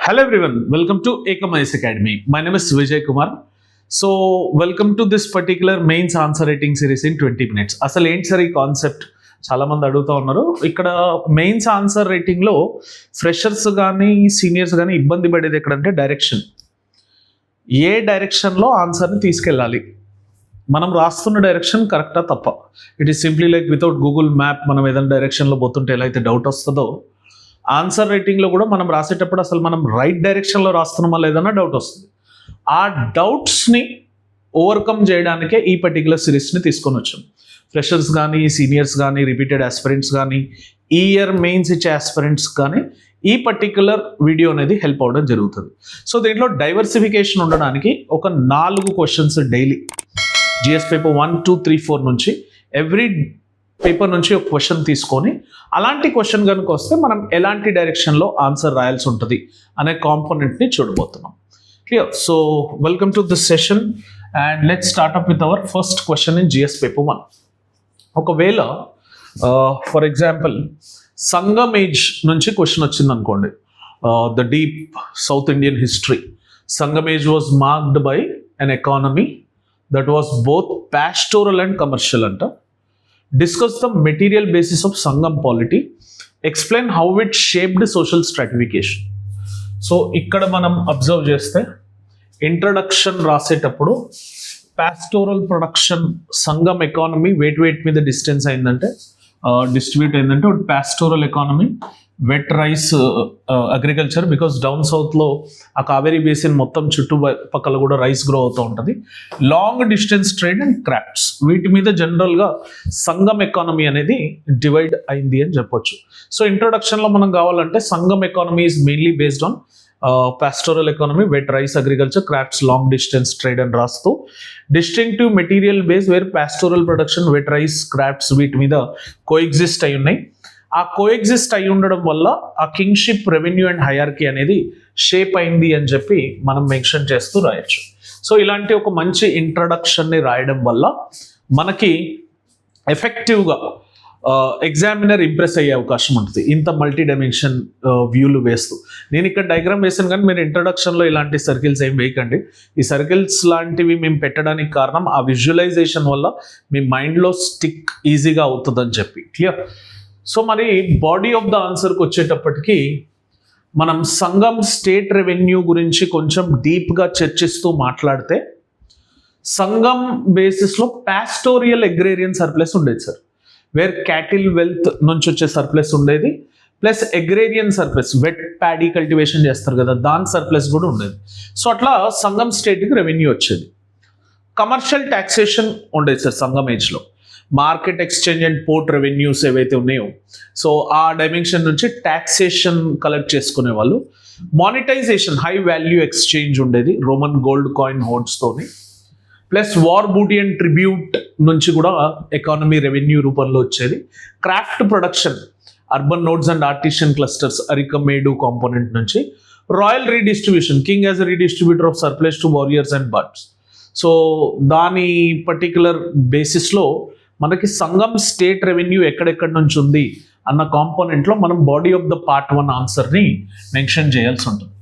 Hello everyone, welcome to Ekamais Academy. My name is Vijay Kumar. So, welcome to this particular mains answer rating series in 20 minutes. అసలు ఏంటి sir ఈ concept చాలా మంది అడుగుతూ ఉన్నారు. ఇక్కడ మెయిన్స్ ఆన్సర్ రేటింగ్లో ఫ్రెషర్స్ కానీ సీనియర్స్ కానీ ఇబ్బంది పడేది ఎక్కడంటే డైరెక్షన్. ఏ డైరెక్షన్లో ఆన్సర్ని తీసుకెళ్ళాలి, మనం రాస్తున్న డైరెక్షన్ కరెక్టా తప్ప. It is simply like without Google map మనం ఏదైనా డైరెక్షన్లో పోతుంటే ఎలా అయితే డౌట్ వస్తుందో, ఆన్సర్ రైటింగ్లో కూడా మనం రాసేటప్పుడు అసలు మనం రైట్ డైరెక్షన్లో రాస్తున్నామా లేదన్నా డౌట్ వస్తుంది. ఆ డౌట్స్ని ఓవర్కమ్ చేయడానికే ఈ పర్టికులర్ సిరీస్ని తీసుకొని వచ్చాం. ఫ్రెషర్స్ కానీ సీనియర్స్ కానీ రిపీటెడ్ ఆస్పిరెంట్స్ కానీ ఈ ఇయర్ మెయిన్స్ ఇచ్చే ఆస్పిరెంట్స్ కానీ ఈ పర్టికులర్ వీడియో అనేది హెల్ప్ అవ్వడం జరుగుతుంది. సో దీంట్లో డైవర్సిఫికేషన్ ఉండడానికి ఒక 4 క్వశ్చన్స్ డైలీ జిఎస్ పేపర్ 1, 2, 3, 4 నుంచి ఎవ్రీ పేపర్ నుంచి ఒక క్వశ్చన్ తీసుకొని అలాంటి క్వశ్చన్ కనుక వస్తే మనం ఎలాంటి డైరెక్షన్లో ఆన్సర్ రాయాల్సి ఉంటుంది అనే కాంపోనెంట్ని చూడబోతున్నాం. Clear? So welcome to this session and let's start up with our first question in GS paper 1. ఒకవేళ ఫర్ ఎగ్జాంపుల్ సంగమ్ ఏజ్ నుంచి క్వశ్చన్ వచ్చింది అనుకోండి, the deep south Indian history. Sangam age was marked by an economy that was both pastoral and commercial అంట. Discuss the material basis of Sangam polity. Explain how it shaped social stratification. So ఇక్కడ మనం observe చేస్తే introduction రాసేటప్పుడు pastoral production Sangam economy weight మీద distance అయిందంటే distribute అయిందంటే pastoral economy wet rice agriculture, because down సౌత్లో ఆ కావేరీ బేసిన్ మొత్తం చుట్టుపక్కల కూడా రైస్ గ్రో అవుతూ ఉంటుంది. Long distance trade and crafts, వీటి మీద జనరల్గా సంగం ఎకానమీ అనేది డివైడ్ అయింది అని చెప్పొచ్చు. సో ఇంట్రొడక్షన్లో మనం కావాలంటే Sangam economy is mainly based on pastoral economy, wet rice agriculture, crafts, long distance trade అని రాస్తూ distinctive material base where pastoral production, wet rice, crafts వీటి మీద కోఎగ్జిస్ట్ అయి ఉన్నాయి. ఆ కోఎగ్జిస్ట్ అయి ఉండడం వల్ల ఆ కింగ్షిప్, రెవెన్యూ అండ్ హైరార్కీ అనేది షేప్ అయింది అని చెప్పి మనం మెన్షన్ చేస్తూ రాయొచ్చు. సో ఇలాంటి ఒక మంచి ఇంట్రడక్షన్ని రాయడం వల్ల మనకి ఎఫెక్టివ్గా ఎగ్జామినర్ ఇంప్రెస్ అయ్యే అవకాశం ఉంటుంది, ఇంత మల్టీ డైమెన్షన్ వ్యూలు వేస్తూ. నేను ఇక్కడ డయాగ్రామ్ వేసాను కానీ మీరు ఇంట్రడక్షన్లో ఇలాంటి సర్కిల్స్ ఏం వేయకండి. ఈ సర్కిల్స్ లాంటివి మేము పెట్టడానికి కారణం ఆ విజువలైజేషన్ వల్ల మీ మైండ్లో స్టిక్ ఈజీగా అవుతుందని చెప్పి. క్లియర్? సో మరి బాడీ ఆఫ్ ద ఆన్సర్కి వచ్చేటప్పటికి మనం సంగం స్టేట్ రెవెన్యూ గురించి కొంచెం డీప్గా చర్చిస్తూ మాట్లాడితే, సంగం బేసిస్లో పాస్టోరియల్ అగ్రేరియన్ సర్ప్లస్ ఉండేది సార్, వేర్ క్యాటిల్ వెల్త్ నుంచి వచ్చే సర్ప్లస్ ఉండేది, plus agrarian surplus, wet paddy cultivation చేస్తారు కదా దాని సర్ప్లస్ కూడా ఉండేది. సో అట్లా సంగం స్టేట్కి రెవెన్యూ వచ్చేది. కమర్షియల్ ట్యాక్సేషన్ ఉండేది సార్ సంగం ఏజ్లో. Market, exchange and port revenues ఏవైతే ఉన్నాయో, సో ఆ డైమెన్షన్ నుంచి ట్యాక్సేషన్ కలెక్ట్ చేసుకునే వాళ్ళు. మానిటైజేషన్, హై వాల్యూ ఎక్స్చేంజ్ ఉండేది రోమన్ గోల్డ్ కాయిన్ హోల్డ్స్తోని. Plus war booty and tribute నుంచి కూడా ఎకానమీ రెవెన్యూ రూపంలో వచ్చేది. Craft production, urban nodes and artisan clusters, Arikamedu component నుంచి. Royal redistribution, king as a redistributor of surplus to warriors and bards. So దాని particular బేసిస్లో మనకి సంగం state revenue ఎక్కడెక్కడి నుంచి ఉంది అన్న కాంపోనెంట్లో మనం బాడీ ఆఫ్ ద పార్ట్ 1 ఆన్సర్ని మెన్షన్ చేయాల్సి ఉంటుంది.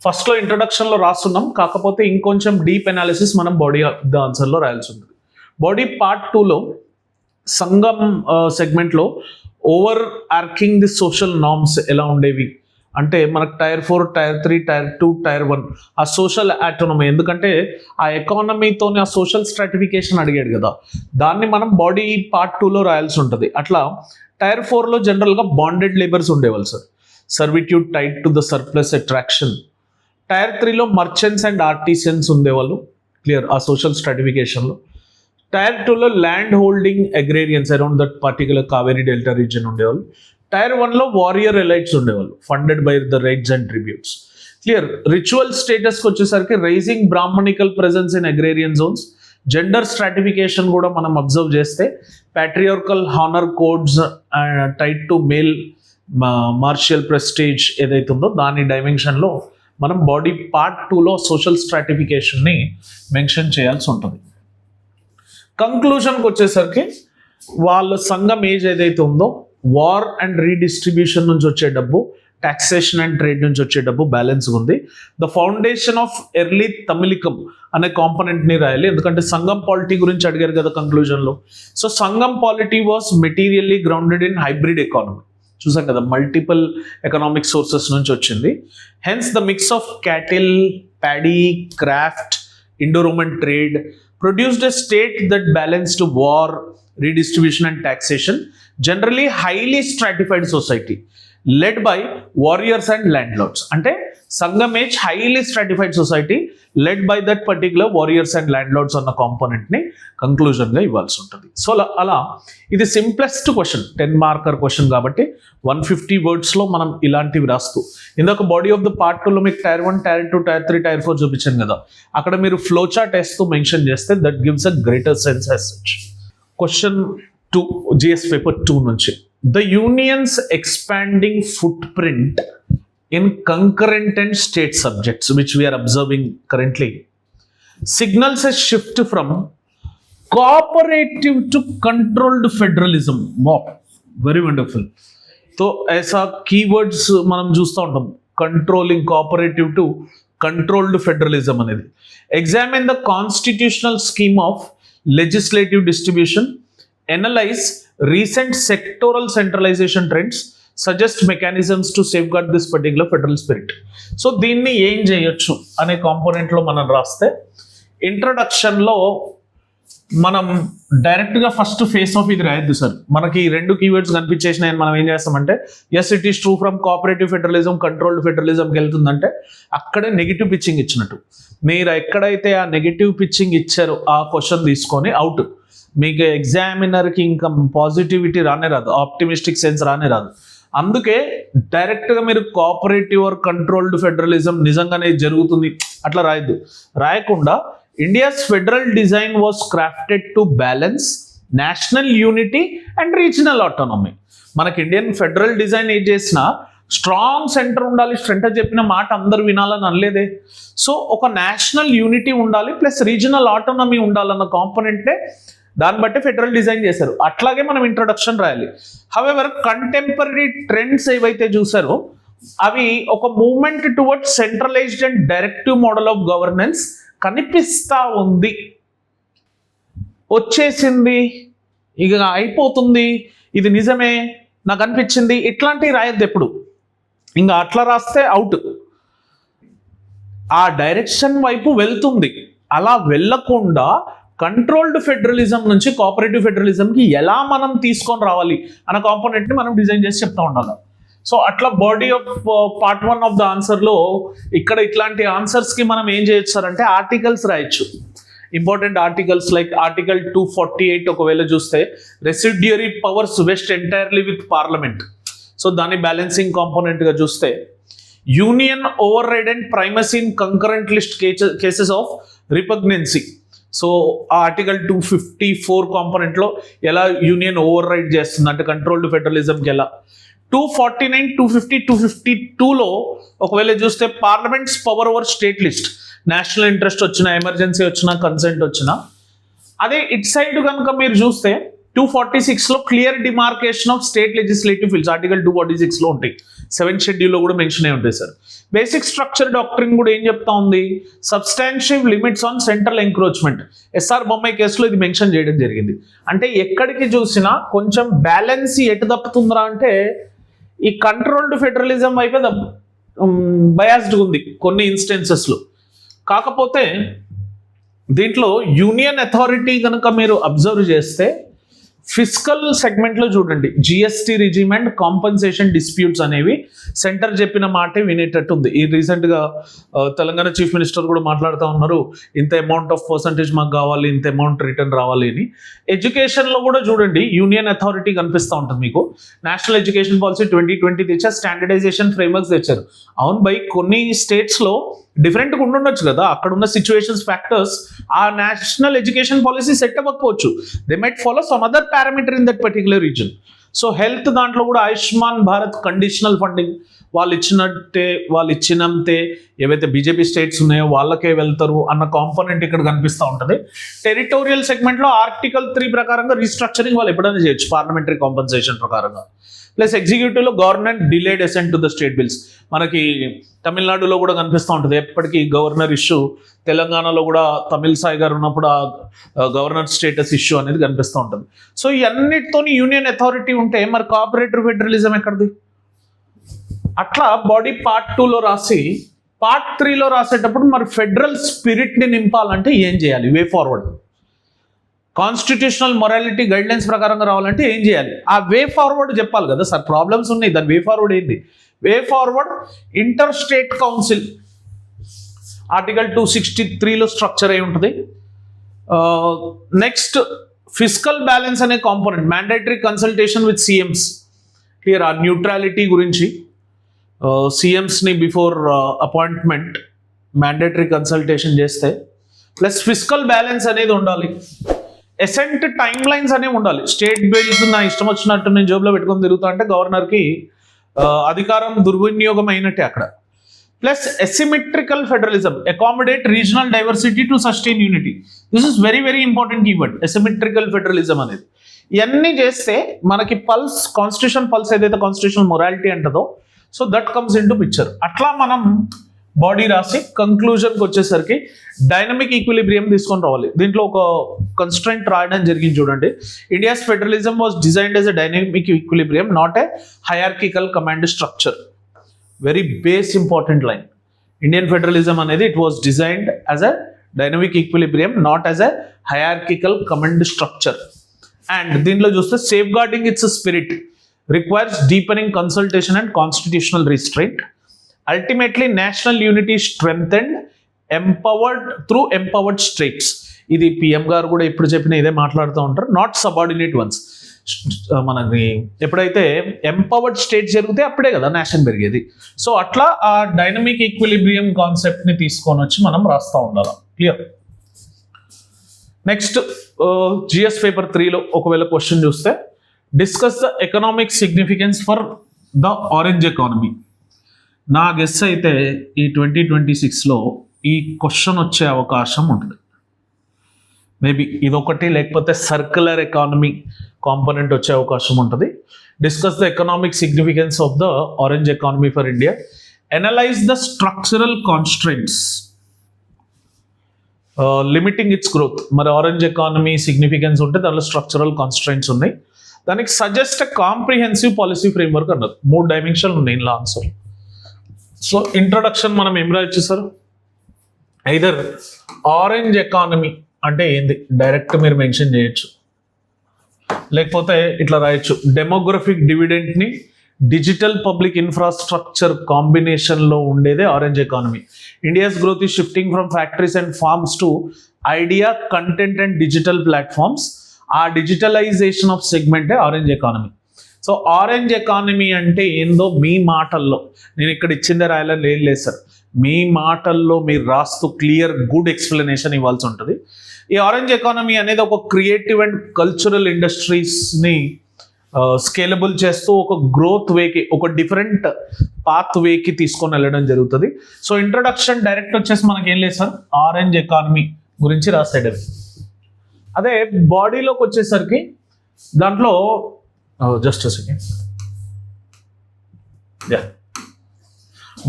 ఫస్ట్లో ఇంట్రొడక్షన్లో రాస్తున్నాం, కాకపోతే ఇంకొంచెం డీప్ అనాలిసిస్ మనం బాడీ ఆఫ్ ద ఆన్సర్లో రాయాల్సి ఉంటుంది. బాడీ పార్ట్ 2లో సంగం సెగ్మెంట్లో over arcing the social norms ఎలా ఉండేవి అంటే మనకు టైర్ 4, టైర్ 3, టైర్ 2, టైర్ 1 ఆ సోషల్ ఆటోనమీ, ఎందుకంటే ఆ ఎకానమీతోనే ఆ సోషల్ స్ట్రాటిఫికేషన్ అడిగాడు కదా, దాన్ని మనం బాడీ పార్ట్ 2లో రాయాల్సి ఉంటుంది. అట్లా టైర్ 4లో జనరల్గా బాండెడ్ లేబర్స్ ఉండేవాళ్ళు sir, servitude tied to the surplus attraction. Tier 3లో మర్చెంట్స్ అండ్ ఆర్టిసియన్స్ ఉండేవాళ్ళు, క్లియర్, ఆ సోషల్ స్ట్రాటిఫికేషన్లో. టైర్ 2లో land holding agrarians around that particular Kaveri delta region ఉండేవాళ్ళు. టైర్ 1లో వారియర్ ఎలైట్స్ ఉండేవాళ్ళు, funded by the rights and tributes. Clear? Ritual స్టేటస్కి వచ్చేసరికి rising brahminical presence in agrarian zones. Gender stratification కూడా మనం అబ్జర్వ్ చేస్తే patriarchal honour codes tied to male martial prestige ఏదైతే ఉందో దాని డైమెన్షన్లో మనం బాడీ పార్ట్ 2లో సోషల్ స్ట్రాటిఫికేషన్ని మెన్షన్ చేయాల్సి ఉంటుంది. కంక్లూషన్కి వచ్చేసరికి వాళ్ళ సంఘం ఏజ్ ఏదైతే ఉందో వార్ అండ్ రీడిస్ట్రిబ్యూషన్ నుంచి వచ్చే డబ్బు టాక్సేషన్ అండ్ ట్రేడ్ నుంచి వచ్చే డబ్బు బ్యాలెన్స్ ఉంది. ద ఫౌండేషన్ ఆఫ్ ఎర్లీ తమిళికం అనే కాంపనెంట్ని రాయాలి, ఎందుకంటే సంఘం పాలిటీ గురించి అడిగారు కదా కంక్లూజన్లో. సో సంఘం polity was materially grounded in hybrid economy. చూసాం కదా, మల్టిపుల్ ఎకనామిక్ సోర్సెస్ నుంచి వచ్చింది. Hence the mix of cattle, paddy, craft, Indo-Roman trade produced a state that balanced war, redistribution and taxation, generally highly stratified society led by warriors and landlords. అంటే Sangam age highly stratified society led by that particular warriors and landlords అన్న కాంపోనెంట్ని కంక్లూజన్గా ఇవ్వాల్సి ఉంటుంది. So అలా ఇది simplest question, 10 marker question కాబట్టి 150 వర్డ్స్లో మనం ఇలాంటివి రాస్తూ, ఇందాక బాడీ ఆఫ్ ద పార్ట్ 2లో మీకు టైర్ 1, టైర్ 2, టైర్ 3, టైర్ 4 చూపించాను కదా, అక్కడ మీరు ఫ్లో చార్ట్ వేస్తూ మెన్షన్ చేస్తే that gives a greater sense as such. Question 2 GS paper 2 నుంచి, the union's expanding footprint in concurrent and state subjects which we are observing currently signals a shift from cooperative to controlled federalism. Wow, very wonderful. So ऐसा keywords మనం చూస్తూ ఉంటాం, controlling cooperative to controlled federalism అనేది. Examine the constitutional scheme of legislative distribution, analyze recent sectoral centralization trends, suggest mechanisms to safeguard this particular federal spirit. So దీన్ని ఏం చేయొచ్చు అనే కాంపోనెంట్లో మనం రాస్తే, ఇంట్రడక్షన్లో మనం డైరెక్ట్గా ఫస్ట్ ఫేస్ ఆఫ్ ఇది రాయొద్దు సార్. మనకి 2 కీవర్డ్స్ కనిపించేసినాయని మనం ఏం చేస్తామంటే, yes it is true from cooperative federalism controlled ఫెడరలిజంకి వెళ్తుందంటే అక్కడే నెగిటివ్ పిచ్చింగ్ ఇచ్చినట్టు. మీరు ఎక్కడైతే ఆ నెగిటివ్ పిచ్చింగ్ ఇచ్చారో ఆ క్వశ్చన్ తీసుకొని అవుట్. మీకు ఎగ్జామినర్కి ఇంకా పాజిటివిటీ రానే రాదు, ఆప్టిమిస్టిక్ సెన్స్ రానే రాదు. అందుకే డైరెక్ట్గా మీరు కోఆపరేటివ్ ఆర్ కంట్రోల్డ్ ఫెడరలిజం నిజంగానే జరుగుతుంది అట్లా రాయద్దు. రాయకుండా India's federal design was crafted to balance national unity and regional autonomy. మనకి ఇండియన్ ఫెడరల్ డిజైన్ ఏం చేసినా స్ట్రాంగ్ సెంటర్ ఉండాలి, సెంటర్ చెప్పిన మాట అందరు వినాలని అనలేదే. సో ఒక నేషనల్ యూనిటీ ఉండాలి ప్లస్ రీజనల్ ఆటోనమీ ఉండాలన్న కాంపోనెంట్నే దాన్ని బట్టి ఫెడరల్ డిజైన్ చేశారు. అట్లాగే మనం ఇంట్రొడక్షన్ రాయాలి. హవెవర్ కంటెంపరీ ట్రెండ్స్ ఏవైతే చూసారో అవి ఒక movement towards centralised and directive model of governance కనిపిస్తా ఉంది, వచ్చేసింది, ఇక అయిపోతుంది, ఇది నిజమే నాకు అనిపించింది, ఇట్లాంటివి రాయద్దు ఎప్పుడు. ఇంకా అట్లా రాస్తే అవుట్. ఆ డైరెక్షన్ వైపు వెళ్తుంది, అలా వెళ్ళకుండా కంట్రోల్డ్ ఫెడరలిజం నుంచి కోఆపరేటివ్ ఫెడరలిజంకి ఎలా మనం తీసుకొని రావాలి అన్న కాంపోనెంట్ని మనం డిజైన్ చేసి చెప్తా ఉండాలి. సో అట్లా body of part 1 of the ఆన్సర్లో ఇక్కడ ఇట్లాంటి ఆన్సర్స్కి మనం ఏం చేయొచ్చు సార్ అంటే ఆర్టికల్స్ రాయొచ్చు. ఇంపార్టెంట్ ఆర్టికల్స్ లైక్ ఆర్టికల్ 248 ఒకవేళ చూస్తే residuary powers vest entirely with parliament. So దాన్ని బ్యాలెన్సింగ్ కాంపోనెంట్గా చూస్తే union override and primacy in concurrent list cases of repugnancy. So ఆ ఆర్టికల్ 254 కాంపోనెంట్లో ఎలా యూనియన్ ఓవర్ రైడ్ చేస్తుంది అంటే కంట్రోల్డ్ ఫెడరలిజంకి ఎలా. 249, 250, 252లో ఒకవేళ చూస్తే parliament's power over state list, national interest వచ్చినా, ఎమర్జెన్సీ వచ్చినా, కన్సెంట్ వచ్చినా. అదే ఇట్ సైడ్ కనుక మీరు చూస్తే 246లో clear demarcation of state legislative fields article 246లో ఉంటాయి. 7th షెడ్యూల్లో కూడా మెన్షన్ అయి ఉంటాయి సార్. బేసిక్ స్ట్రక్చర్ డాక్ట్రిన్ కూడా ఏం చెప్తా ఉంది, substantial limits on central encroachment. SR Bommai కేసులో ఇది మెన్షన్ చేయడం జరిగింది. అంటే ఎక్కడికి చూసినా కొంచెం బ్యాలెన్స్ ఎటు తప్పుతుందిరా అంటే ఈ కంట్రోల్డ్ ఫెడరలిజం వైపే బయాస్డ్ ఉంది కొన్ని ఇన్స్టెన్సెస్లో. కాకపోతే దీంట్లో యూనియన్ అథారిటీ కనుక మీరు అబ్జర్వ్ చేస్తే ఫిస్కల్ సెగ్మెంట్లో చూడండి, GST regime and compensation disputes అనేవి సెంటర్ చెప్పిన మాటే వినేటట్టు ఉంది. ఈ రీసెంట్గా తెలంగాణ చీఫ్ మినిస్టర్ కూడా మాట్లాడుతూ ఉన్నారు, ఇంత అమౌంట్ ఆఫ్ పర్సంటేజ్ మాకు కావాలి, ఇంత అమౌంట్ రిటర్న్ రావాలి అని. ఎడ్యుకేషన్లో కూడా చూడండి యూనియన్ అథారిటీ కనిపిస్తూ ఉంటుంది మీకు. నేషనల్ ఎడ్యుకేషన్ పాలసీ 2020 తెచ్చారు, స్టాండర్డైజేషన్ ఫ్రేమ్వర్క్స్ తెచ్చారు. అవును బై కొన్ని స్టేట్స్లో డిఫరెంట్గా ఉండుండొచ్చు కదా, అక్కడ ఉన్న సిచ్యువేషన్స్ ఫ్యాక్టర్స్ ఆ నేషనల్ ఎడ్యుకేషన్ పాలసీ సెట్ అవ్వకపోవచ్చు. They might follow some other parameter in that particular region. So health దాంట్లో కూడా ఆయుష్మాన్ భారత్ కండిషనల్ ఫండింగ్, వాళ్ళు ఇచ్చినంతే ఏవైతే బీజేపీ స్టేట్స్ ఉన్నాయో వాళ్ళకే వెళ్తారు అన్న కాంపోనెంట్ ఇక్కడ కనిపిస్తూ ఉంటుంది. టెరిటోరియల్ సెగ్మెంట్లో ఆర్టికల్ 3 ప్రకారంగా రీస్ట్రక్చరింగ్ వాళ్ళు ఎప్పుడైనా చేయొచ్చు పార్లమెంటరీ కాంపన్సేషన్ ప్రకారంగా. ప్లస్ ఎగ్జిక్యూటివ్లో government delayed assent to the state bills. మనకి తమిళనాడులో కూడా కనిపిస్తూ ఉంటుంది ఎప్పటికీ గవర్నర్ ఇష్యూ, తెలంగాణలో కూడా తమిళ్ సాయి గారు ఉన్నప్పుడు ఆ గవర్నర్ స్టేటస్ ఇష్యూ అనేది కనిపిస్తూ ఉంటుంది. సో ఈ అన్నిటితోని యూనియన్ అథారిటీ ఉంటే మరి కోఆపరేటివ్ ఫెడరలిజం ఎక్కడిది? అట్లా బాడీ పార్ట్ 2లో రాసి పార్ట్ 3లో రాసేటప్పుడు మరి ఫెడరల్ స్పిరిట్ని నింపాలంటే ఏం చేయాలి? Way forward. Constitutional morality guidelines ప్రకారంగా రావాలంటే ఏం చేయాలి? ఆ వే ఫార్వర్డ్ చెప్పాలి కదా సార్. ప్రాబ్లమ్స్ ఉన్నాయి, దాని వే ఫార్వర్డ్ ఏంది? Way forward inter state council article 263లో స్ట్రక్చర్ అయి ఉంటుంది. నెక్స్ట్ ఫిస్కల్ బ్యాలెన్స్ అనే component, mandatory consultation with CMs. Clear? ఆ న్యూట్రాలిటీ గురించి సీఎంస్ని బిఫోర్ అపాయింట్మెంట్ మ్యాండేటరీ కన్సల్టేషన్ చేస్తే, ప్లస్ ఫిస్కల్ బ్యాలెన్స్ అనేది ఉండాలి. ఎసెంట్ టైమ్ లైన్స్ అనేవి ఉండాలి. స్టేట్ బిల్స్ నా ఇష్టం వచ్చినట్టు నేను జోబులో పెట్టుకొని తిరుగుతా అంటే గవర్నర్కి అధికారం దుర్వినియోగం అయినట్టే అక్కడ. Plus asymmetrical federalism, accommodate regional diversity to sustain unity. This is very very important keyword, asymmetrical federalism అనేది. ఇవన్నీ చేస్తే మనకి పల్స్, కాన్స్టిట్యూషన్ పల్స్ ఏదైతే కాన్స్టిట్యూషనల్ మొరాలిటీ అంటదో, so that comes into picture. అట్లా మనం బాడీ రాసి కంక్లూజన్కి వచ్చేసరికి డైనమిక్ ఈక్విలిబ్రియం తీసుకొని రావాలి. దీంట్లో ఒక కన్స్ట్రెంట్ రాయడం జరిగింది చూడండి. India's federalism was designed as a dynamic equilibrium, not a hierarchical command structure. Very base important line. Indian federalism అనేది it was designed as a dynamic equilibrium, not as a hierarchical command structure. And దీంట్లో చూస్తే safeguarding its spirit requires deepening consultation and constitutional restraint. Ultimately national unity strengthened empowered through empowered states. ఇది PM గారు కూడా ఎప్పుడు చెప్పినా ఇదే మాట్లాడుతూ ఉంటారు. Not subordinate once. మనకి ఎప్పుడైతే ఎంపవర్డ్ స్టేట్ జరిగితే అప్పుడే కదా నేషన్ పెరిగేది. సో అట్లా ఆ డైనమిక్ ఈక్విలిబ్రియం కాన్సెప్ట్ని తీసుకొని వచ్చి మనం రాస్తూ ఉండాలి. క్లియర్? నెక్స్ట్ జిఎస్ పేపర్ 3లో ఒకవేళ క్వశ్చన్ చూస్తే, discuss the economic significance for the orange economy. నా గెస్ అయితే ఈ 2026లో ఈ క్వశ్చన్ వచ్చే అవకాశం ఉంటుంది. మేబీ ఇదొకటి, లేకపోతే సర్క్యులర్ ఎకానమీ కాంపోనెంట్ వచ్చే అవకాశం ఉంటుంది. Discuss the economic significance of the orange economy for India. Analyse the structural constraints limiting its growth. మరి ఆరెంజ్ ఎకానమీ సిగ్నిఫికెన్స్ ఉంటే దానిలో స్ట్రక్చరల్ కాన్స్ట్రెంట్స్ ఉన్నాయి. దానికి సజెస్ట్ కాంప్రిహెన్సివ్ పాలసీ ఫ్రేమ్వర్క్ అన్నారు. 3 డైమెన్షన్లు ఉన్నాయి ఇందులో ఆన్సర్. సో ఇంట్రొడక్షన్ మనం ఏం రాయొచ్చు సార్? ఐదర్ ఆరెంజ్ ఎకానమీ అంటే ఏంది డైరెక్ట్ మీరు మెన్షన్ చేయొచ్చు, లేకపోతే ఇట్లా రాయొచ్చు, డెమోగ్రఫిక్ డివిడెంట్ని డిజిటల్ పబ్లిక్ ఇన్ఫ్రాస్ట్రక్చర్ కాంబినేషన్లో ఉండేదే orange economy. India's growth is shifting from factories and farms to idea, content and digital platforms. ఆ డిజిటలైజేషన్ ఆఫ్ సెగ్మెంటే orange economy. So orange economy అంటే ఏందో మీ మాటల్లో, నేను ఇక్కడ ఇచ్చిందే రాయాలని లేదు సార్, మీ మాటల్లో మీరు రాస్తూ క్లియర్ గుడ్ ఎక్స్ప్లెనేషన్ ఇవ్వాల్సి ఉంటుంది. ఈ ఆరెంజ్ ఎకానమీ అనేది ఒక క్రియేటివ్ అండ్ కల్చరల్ ఇండస్ట్రీస్ని స్కేలబుల్ చేస్తూ ఒక గ్రోత్ వేకి, ఒక డిఫరెంట్ పాత్ వేకి తీసుకొని వెళ్ళడం జరుగుతుంది. సో ఇంట్రొడక్షన్ డైరెక్ట్ వచ్చేసి మనకి ఏం లేదు సార్, ఆరెంజ్ ఎకానమీ గురించి రాసేటది. అదే బాడీలోకి వచ్చేసరికి దాంట్లో జస్ట్ సెకండ్,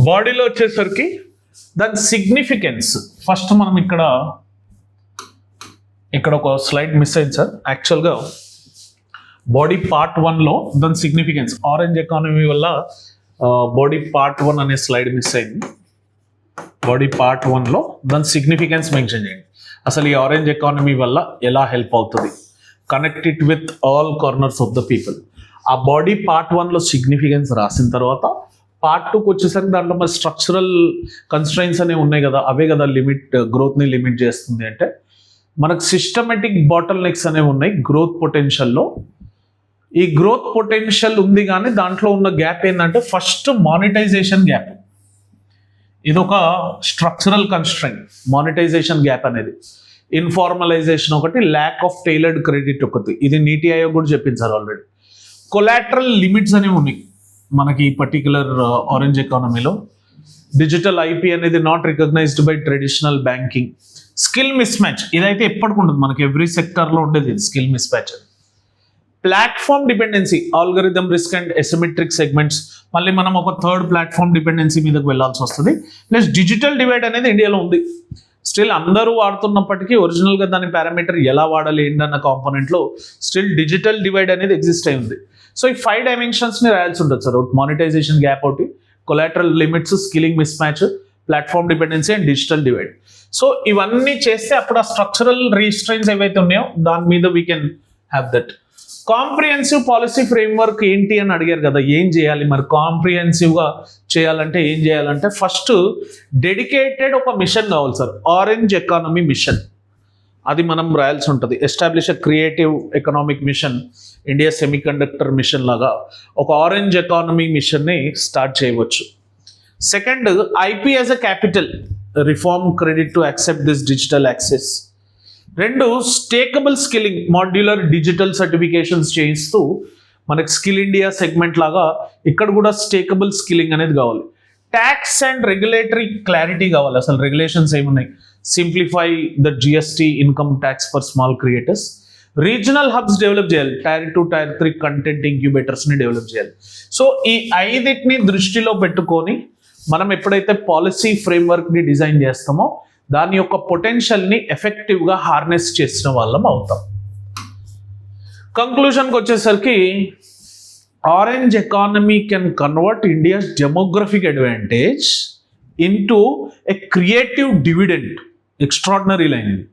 బాడీలో వచ్చేసరికి దాని సిగ్నిఫికెన్స్ ఫస్ట్ మనం ఇక్కడ ఒక స్లైడ్ మిస్ అయింది సార్. యాక్చువల్గా బాడీ పార్ట్ 1లో దాని సిగ్నిఫికెన్స్, ఆరెంజ్ ఎకానమీ వల్ల బాడీ పార్ట్ 1 అనే స్లైడ్ మిస్ అయింది. బాడీ పార్ట్ 1లో దాని సిగ్నిఫికెన్స్ మెన్షన్ చేయండి. అసలు ఈ ఆరెంజ్ ఎకానమీ వల్ల ఎలా హెల్ప్ అవుతుంది, connect it with all corners of the people. ఆ బాడీ పార్ట్ 1లో సిగ్నిఫికెన్స్ రాసిన తర్వాత పార్ట్ 2కి వచ్చేసరికి దాంట్లో మరి స్ట్రక్చరల్ కన్స్ట్రైన్స్ అనేవి ఉన్నాయి కదా, అవే కదా గ్రోత్ని లిమిట్ చేస్తుంది. అంటే మనకు సిస్టమేటిక్ బాటిల్ నెక్స్ అనేవి ఉన్నాయి గ్రోత్ పొటెన్షియల్లో. ఈ గ్రోత్ పొటెన్షియల్ ఉంది కానీ దాంట్లో ఉన్న గ్యాప్ ఏంటంటే ఫస్ట్ మానిటైజేషన్ గ్యాప్. ఇదొక స్ట్రక్చరల్ కన్స్ట్రైంట్, మానిటైజేషన్ గ్యాప్ అనేది. ఇన్ఫార్మలైజేషన్ ఒకటి, ల్యాక్ ఆఫ్ టైలర్డ్ క్రెడిట్ ఒకటి. ఇది నీతి ఆయోగ్ కూడా చెప్పింది సార్ ఆల్రెడీ. కొలాటరల్ లిమిట్స్ అనేవి ఉన్నాయి మనకి ఈ పర్టికులర్ ఆరెంజ్ ఎకానమీలో. డిజిటల్ ఐపీ అనేది not recognised by traditional banking. Skill mismatch ఇదైతే ఎప్పటికి ఉంటుంది మనకి, ఎవ్రీ సెక్టర్లో ఉండేది ఇది skill mismatch. Platform dependency, algorithm risk and asymmetric segments, మళ్ళీ మనం ఒక థర్డ్ ప్లాట్ఫామ్ డిపెండెన్సీ మీదకి వెళ్ళాల్సి వస్తుంది. ప్లస్ డిజిటల్ డివైడ్ అనేది ఇండియాలో ఉంది స్టిల్, అందరూ వాడుతున్నప్పటికీ ఒరిజినల్గా దాని పారామీటర్ ఎలా వాడాలి ఏంటన్న కాంపోనెంట్లో స్టిల్ డిజిటల్ డివైడ్ అనేది ఎగ్జిస్ట్ అయి ఉంది. సో ఈ 5 డైమెన్షన్స్ని రాయాల్సి ఉంటుంది సార్. ఒకటి మానిటైజేషన్ గ్యాప్, ఒకటి collateral limits, skilling miss match, platform dependency and digital divide. So ఇవన్నీ చేస్తే అప్పుడు ఆ స్ట్రక్చరల్ రీస్ట్రైన్స్ ఏవైతే ఉన్నాయో దాని మీద we can have that. Comprehensive policy framework ఏంటి అని అడిగారు కదా, ఏం చేయాలి మరి కాంప్రిహెన్సివ్గా చేయాలంటే ఏం చేయాలంటే ఫస్ట్ డెడికేటెడ్ ఒక మిషన్ కావాలి సార్, ఆరెంజ్ ఎకానమీ మిషన్. అది మనం రాయాల్సి ఉంటుంది. Establish a creative economic mission, India semiconductor mission లాగా ఒక ఆరెంజ్ ఎకానమీ మిషన్ని స్టార్ట్ చేయవచ్చు. Second, IP as a capital reform credit to accept this digital access. 2, stackable skilling, modular digital certifications చేయిస్తూ మనకి స్కిల్ ఇండియా సెగ్మెంట్ లాగా ఇక్కడ కూడా stakeable skilling అనేది కావాలి. ట్యాక్స్ అండ్ రెగ్యులేటరీ క్లారిటీ కావాలి, అసలు రెగ్యులేషన్స్ ఏమున్నాయి. Simplify the GST income tax for small creators. Regional hubs develop చేయాలి, Tier 2 Tier 3 కంటెంట్ ఇంక్యుబేటర్స్ని డెవలప్ చేయాలి. సో ఈ 5ని దృష్టిలో పెట్టుకొని మనం ఎప్పుడైతే పాలసీ ఫ్రేమ్వర్క్ని డిజైన్ చేస్తామో దాని యొక్క పొటెన్షియల్ని ఎఫెక్టివ్గా హార్నెస్ చేసిన వాళ్ళం అవుతాం. కంక్లూషన్కి వచ్చేసరికి orange economy can convert India's demographic advantage into a creative dividend, extraordinary line ఇది.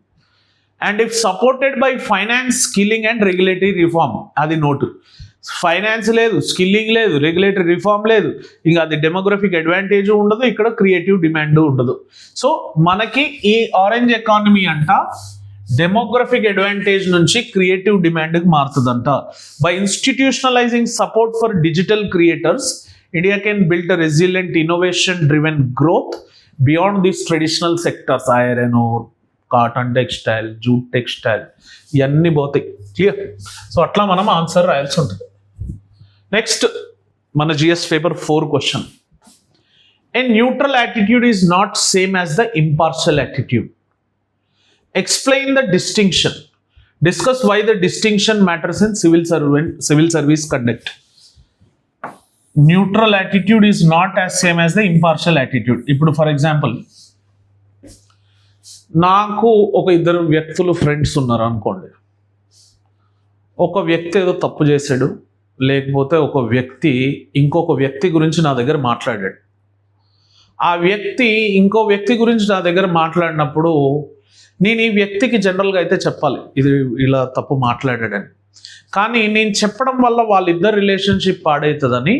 And if supported by finance, skilling and regulatory reform, అది నోటు. ఫైనాన్స్ లేదు, స్కిల్లింగ్ లేదు, రెగ్యులేటరీ రిఫార్మ్ లేదు, ఇంకా అది డెమోగ్రఫిక్ అడ్వాంటేజ్ ఉండదు, ఇక్కడ క్రియేటివ్ డిమాండ్ ఉండదు. సో మనకి ఈ ఆరెంజ్ ఎకానమీ అంట డెమోగ్రఫిక్ అడ్వాంటేజ్ నుంచి క్రియేటివ్ డిమాండ్కి మారుతుందంట. By institutionalising support for digital creators, India can build a resilient innovation driven growth beyond these traditional sectors. Iron ore, cotton textile, jute textile, ఇవన్నీ పోతాయి. Clear? So అట్లా మనం answer రాయాల్సి ఉంటుంది. నెక్స్ట్ మన GS paper 4 question. A neutral attitude is not same as the impartial attitude. Explain the distinction. Discuss why the distinction matters in civil service conduct. Neutral attitude is not as same as the impartial attitude. ఇప్పుడు for example నాకు ఒక 2 వ్యక్తులు friends ఉన్నారు అనుకోండి. ఒక వ్యక్తి ఏదో తప్పు చేశాడు, లేకపోతే ఒక వ్యక్తి ఇంకొక వ్యక్తి గురించి నా దగ్గర మాట్లాడాడు. ఆ వ్యక్తి ఇంకో వ్యక్తి గురించి నా దగ్గర మాట్లాడినప్పుడు నేను ఈ వ్యక్తికి జనరల్గా అయితే చెప్పాలి ఇది ఇలా తప్పు మాట్లాడాడని. కానీ నేను చెప్పడం వల్ల వాళ్ళిద్దరు రిలేషన్షిప్ పాడవుతుందని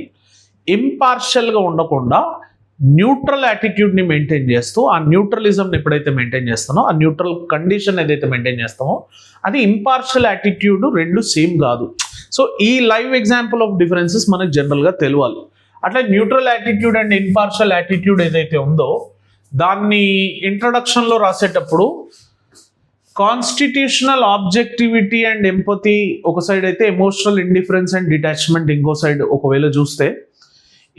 ఇంపార్షియల్గా ఉండకుండా న్యూట్రల్ యాటిట్యూడ్ని మెయింటైన్ చేస్తూ, ఆ న్యూట్రలిజంని ఎప్పుడైతే మెయింటైన్ చేస్తానో, ఆ న్యూట్రల్ కండిషన్ ఏదైతే మెయింటైన్ చేస్తామో అది ఇంపార్షియల్ యాటిట్యూడ్, 2 సేమ్ కాదు. సో ఈ లైవ్ ఎగ్జాంపుల్ ఆఫ్ డిఫరెన్సెస్ మనకు జనరల్గా తెలియాలి. అట్లా neutral attitude and impartial attitude ఏదైతే ఉందో దాన్ని ఇంట్రడక్షన్లో రాసేటప్పుడు కాన్స్టిట్యూషనల్ ఆబ్జెక్టివిటీ అండ్ ఎంపతి ఒక సైడ్ అయితే, ఎమోషనల్ ఇండిఫరెన్స్ అండ్ డిటాచ్మెంట్ ఇంకో సైడ్ ఒకవేళ చూస్తే,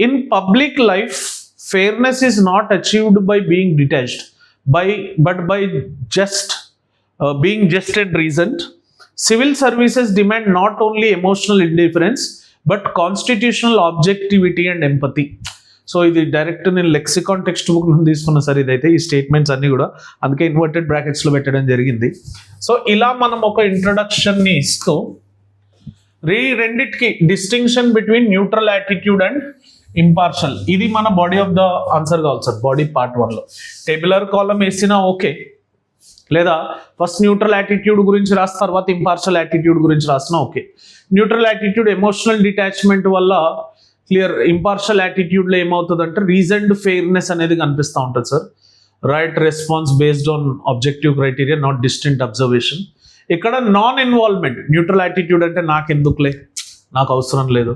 in public life fairness is not achieved by being detached, but by being just and reasoned. Civil services demand not only emotional indifference but constitutional objectivity and empathy. So ఇది direct నేను lexicon text book నుండి తీసుకున్న sir ఇదైతే, ఈ statements అన్నీ కూడా, అందుకే inverted బ్రాకెట్స్లో పెట్టడం జరిగింది. సో ఇలా మనం ఒక ఇంట్రడక్షన్ని ఇస్తూ రెండిటికి distinction between neutral attitude and impartial, ఇది మన బాడీ ఆఫ్ ద ఆన్సర్ కావాలి సార్. బాడీ పార్ట్ 1లో టేబులర్ కాలం వేసినా ఓకే, లేదా ఫస్ట్ న్యూట్రల్ యాటిట్యూడ్ గురించి రాసిన తర్వాత ఇంపార్షల్ యాటిట్యూడ్ గురించి రాసినా okay. Neutral attitude emotional detachment వల్ల క్లియర్. ఇంపార్షల్ యాటిట్యూడ్లో ఏమవుతుందంటే రీజన్డ్ ఫెయిర్నెస్ అనేది కనిపిస్తూ ఉంటుంది sir. Right response based on objective criteria, not distant observation. ఇక్కడ నాన్ ఇన్వాల్వ్మెంట్. న్యూట్రల్ యాటిట్యూడ్ అంటే నాకెందుకులే, నాకు అవసరం లేదు.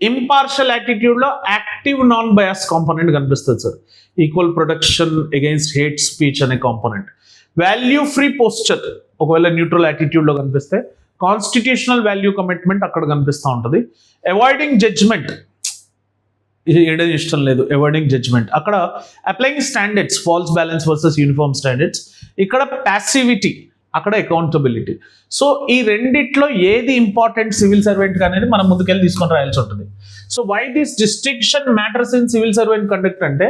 ఇంపార్షియల్ యాటిట్యూడ్లో యాక్టివ్ నాన్ బయాస్ కాంపోనెంట్ కనిపిస్తుంది sir. Equal protection against hate speech అనే కాంపోనెంట్. వాల్యూ ఫ్రీ పోస్చర్ ఒకవేళ న్యూట్రల్ యాటిట్యూడ్లో కనిపిస్తే, కాన్స్టిట్యూషనల్ వాల్యూ కమిట్మెంట్ అక్కడ కనిపిస్తూ ఉంటుంది. అవాయిడింగ్ జడ్జ్మెంట్ ఏడని ఇష్టం లేదు, అవాయిడింగ్ జడ్జ్మెంట్. అక్కడ applying standards, false balance versus uniform standards. ఇక్కడ ప్యాసివిటీ, అక్కడ అకౌంటబిలిటీ. సో ఈ రెండిట్లో ఏది ఇంపార్టెంట్ సివిల్ సర్వెంట్ అనేది మనం ముందుకెళ్ళి తీసుకొని రాయాల్సి ఉంటుంది. So why this distinction matters in civil servant conduct అంటే,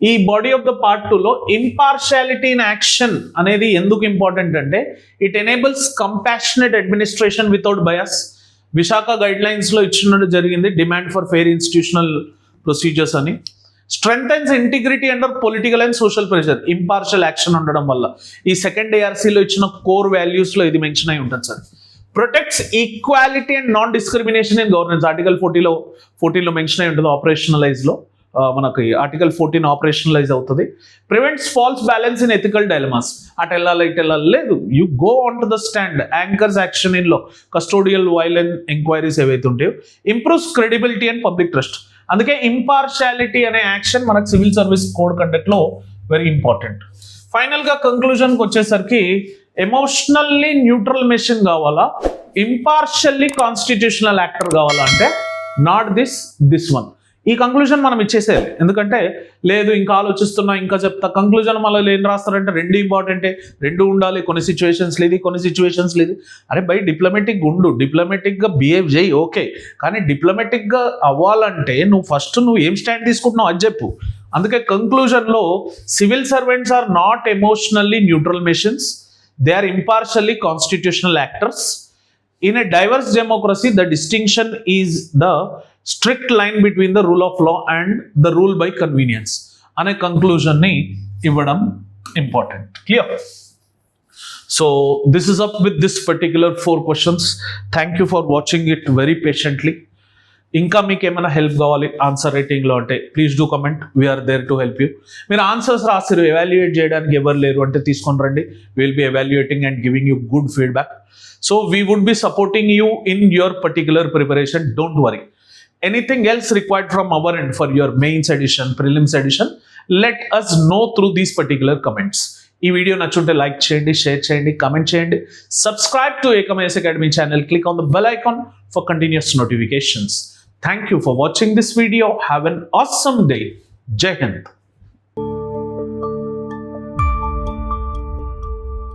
ఈ బాడీ ఆఫ్ ద పార్ట్ 2లో ఇంపార్షియాలిటీ ఇన్ యాక్షన్ అనేది ఎందుకు ఇంపార్టెంట్ అంటే, it enables compassionate administration without bias. Vishaka guidelines లో ఇచ్చినట్టు జరిగింది, demand for fair institutional procedures అని. Strengthens integrity under political and social pressure, impartial action ఉండడం వల్ల. ఈ సెకండ్ ARCలో ఇచ్చిన కోర్ వాల్యూస్లో ఇది మెన్షన్ అయి ఉంటుంది sir. Protects equality and non discrimination in governance, article 14లో మెన్షన్ అయి ఉంటుంది. ఆపరేషనలైజ్లో మనకి ఆర్టికల్ 14 ఆపరేషనలైజ్ అవుతుంది. Prevents false balance in ethical dilemmas, అటు వెళ్ళాలి ఇటు వెళ్ళాలి లేదు, you go on to the stand. Anchors action in లో కస్టోడియల్ వైలెన్స్ ఎంక్వైరీస్ ఏవైతే ఉంటాయో. Improves credibility and public trust. అందుకే ఇంపార్షియాలిటీ అనే యాక్షన్ మనకు సివిల్ సర్వీస్ కోడ్ కండక్ట్ లో వెరీ ఇంపార్టెంట్. ఫైనల్ గా కంక్లూజన్కి వచ్చేసరికి, ఎమోషనల్లీ న్యూట్రల్ మెషిన్ కావాలా, ఇంపార్షియల్లీ కాన్స్టిట్యూషనల్ యాక్టర్ కావాలా అంటే, నాట్ దిస్ వన్. ఈ కంక్లూజన్ మనం ఇచ్చేసేయాలి. ఎందుకంటే లేదు ఇంకా ఆలోచిస్తున్నా, ఇంకా చెప్తా. కంక్లూజన్ మళ్ళీ ఏం రాస్తారంటే, రెండు ఇంపార్టెంటే, రెండు ఉండాలి, కొన్ని సిచ్యువేషన్స్ లేదు, కొన్ని సిచ్యువేషన్స్ లేదు. అరే బై డిప్లొమాటిక్ ఉండు, డిప్లొమాటిక్గా బిహేవ్ చేయి, ఓకే. కానీ డిప్లొమాటిక్గా అవ్వాలంటే నువ్వు ఏం స్టాండ్ తీసుకుంటున్నావు అది చెప్పు. అందుకే కంక్లూజన్లో, civil servants are not emotionally neutral machines, they are impartially constitutional actors. In a diverse democracy, the distinction is the strict line between the rule of law and the rule by convenience. అనే conclusion ని ఇవ్వడం important. Clear? So this is up with this particular 4 questions. Thank you for watching it very patiently. ఇంకా మీకు ఏమైనా help కావాలి answer రైటింగ్లో అంటే please do comment, we're there to help you. మీరు ఆన్సర్స్ రాసిరు, ఎవాల్యుయేట్ చేయడానికి ఎవరు లేరు అంటే తీసుకొని రండి. Will be evaluating and giving you good feedback. So we would be supporting you in your particular preparation. Don't worry. Anything else required from our end for your mains edition, prelims edition, let us know through these particular comments. ఈ video నచ్చుంటే like చేయండి, share చేయండి, comment చేయండి. Subscribe to Ekam IAS Academy channel. Click on the bell icon for continuous notifications. Thank you for watching this video. Have an awesome day. Jai Hind.